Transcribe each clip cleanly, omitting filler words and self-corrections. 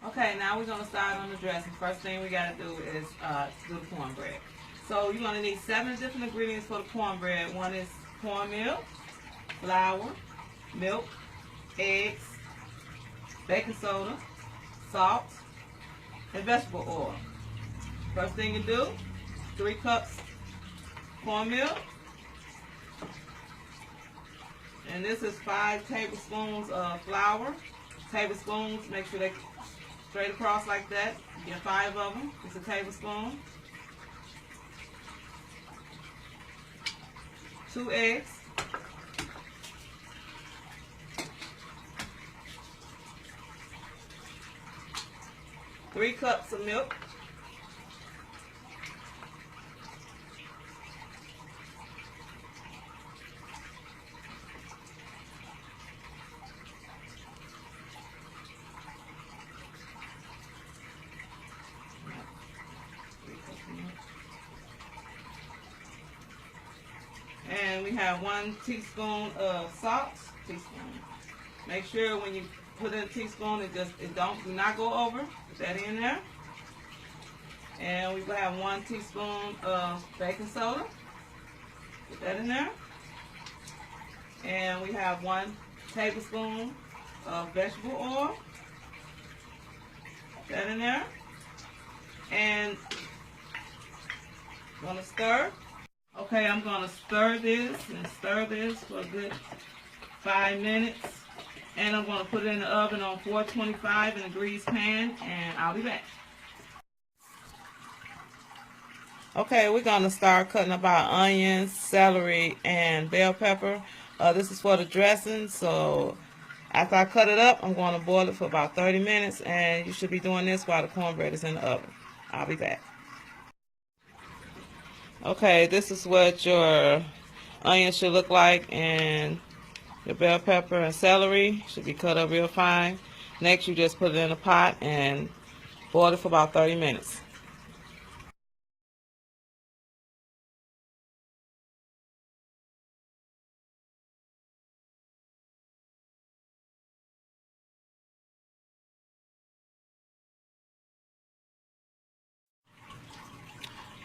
Okay, now we're gonna start on the dressing. First thing we gotta do is do the cornbread. So you're gonna need 7 different ingredients for the cornbread. One is cornmeal, flour, milk, eggs, baking soda, salt, and vegetable oil. First thing you do, 3 cups cornmeal, and this is 5 tablespoons of flour. Tablespoons, make sure they straight across like that. Get 5 of them. It's a tablespoon. 2 eggs. 3 cups of milk. And we have 1 teaspoon of salt. Make sure when you put in a teaspoon, do not go over. Put that in there. And we have 1 teaspoon of baking soda. Put that in there. And we have 1 tablespoon of vegetable oil. Put that in there. And I'm gonna stir. Okay, I'm gonna stir this for a good 5 minutes. And I'm gonna put it in the oven on 425 in a greased pan, and I'll be back. Okay, we're gonna start cutting up our onions, celery, and bell pepper. This is for the dressing, so after I cut it up, I'm gonna boil it for about 30 minutes, and you should be doing this while the cornbread is in the oven. I'll be back. Okay, this is what your onions should look like, and your bell pepper and celery should be cut up real fine. Next, you just put it in a pot and boil it for about 30 minutes.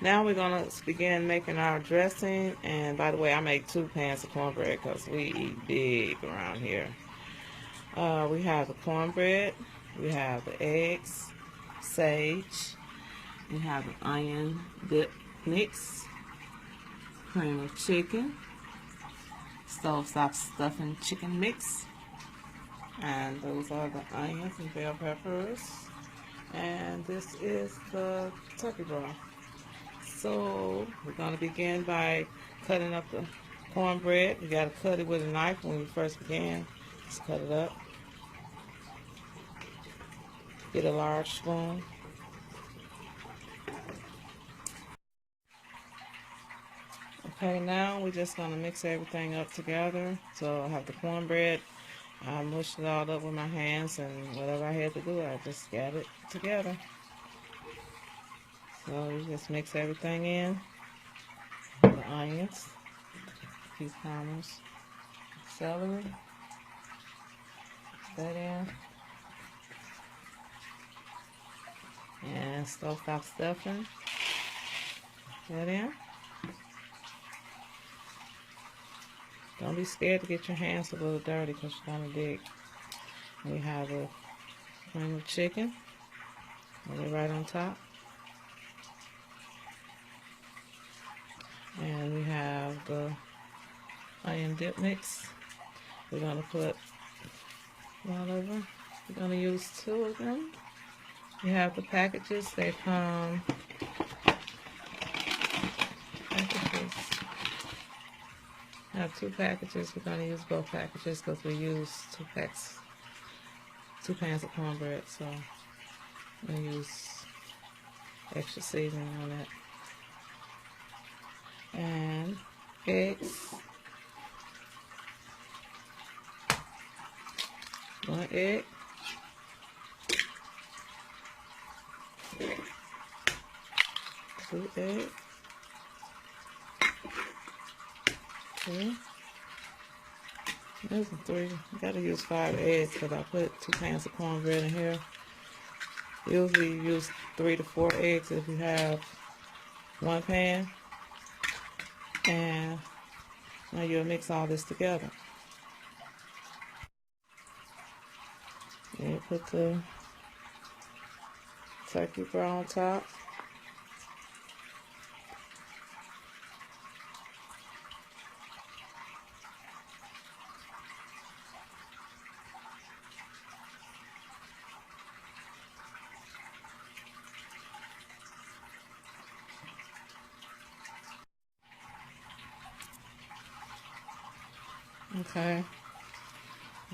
Now we're going to begin making our dressing. And by the way, I make 2 pans of cornbread because we eat big around here. We have the cornbread, we have the eggs, sage, we have the onion dip mix, cream of chicken, stovetop stuffing chicken mix, and those are the onions and bell peppers, and this is the turkey broth. So we're going to begin by cutting up the cornbread. You got to cut it with a knife when you first begin. Just cut it up. Get a large spoon. Okay, now we're just going to mix everything up together. So I have the cornbread. I mushed it all up with my hands, and whatever I had to do, I just got it together. So you just mix everything in. The onions, cucumbers, celery, that in, and stovetop stuffing, that in. Don't be scared to get your hands a little dirty because you're going to dig. We have a cream of chicken, right on top. And we have the onion dip mix. We're going to put all over. We're going to use 2 of them. You have the packages. They come packages. I have 2 packages. We're going to use both packages because we use 2 pans of cornbread. So I'm going to use extra seasoning on that. And eggs. 1 egg. 2 eggs. 2. There's 3. You gotta use 5 eggs because I put 2 pans of cornbread in here. Usually you use 3 to 4 eggs if you have one pan. And now you'll mix all this together. And you put the turkey broth on top. Okay.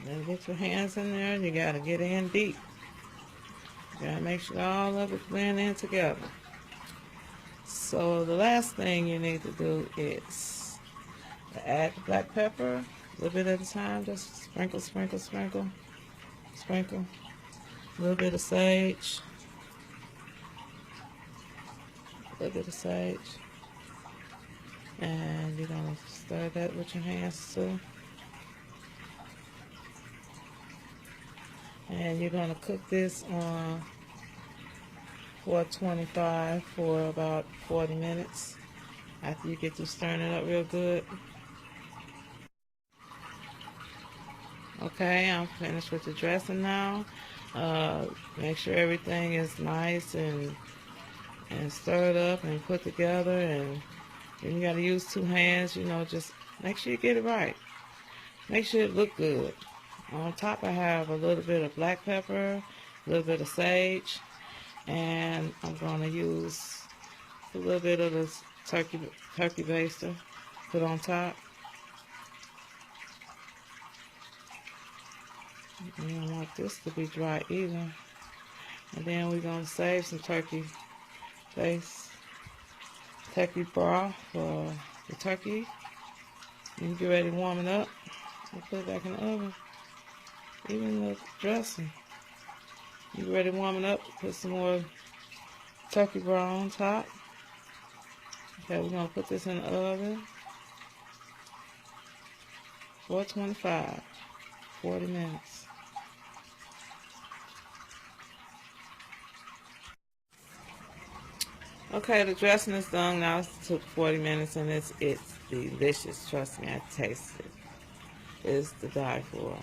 Then get your hands in there. You gotta get in deep. You gotta make sure all of it blend in together. So the last thing you need to do is add the black pepper, a little bit at a time. Just sprinkle, sprinkle, sprinkle, sprinkle. A little bit of sage. A little bit of sage. And you're gonna stir that with your hands too. And you're going to cook this on 425 for about 40 minutes after you get through stirring it up real good. Okay, I'm finished with the dressing now. Make sure everything is nice and stirred up and put together. And you got to use 2 hands, you know, just make sure you get it right. Make sure it look good. On top I have a little bit of black pepper, a little bit of sage, and I'm going to use a little bit of this turkey baster, put on top. You don't want this to be dry either. And then we're going to save some turkey broth for the turkey. You can get ready to warm it up and put it back in the oven. Even the dressing. You get ready to warm it up, put some more turkey broth on top. Okay, we're going to put this in the oven. 425, 40 minutes. Okay, the dressing is done now. It took 40 minutes and it's delicious. Trust me, I tasted it. It's to die for.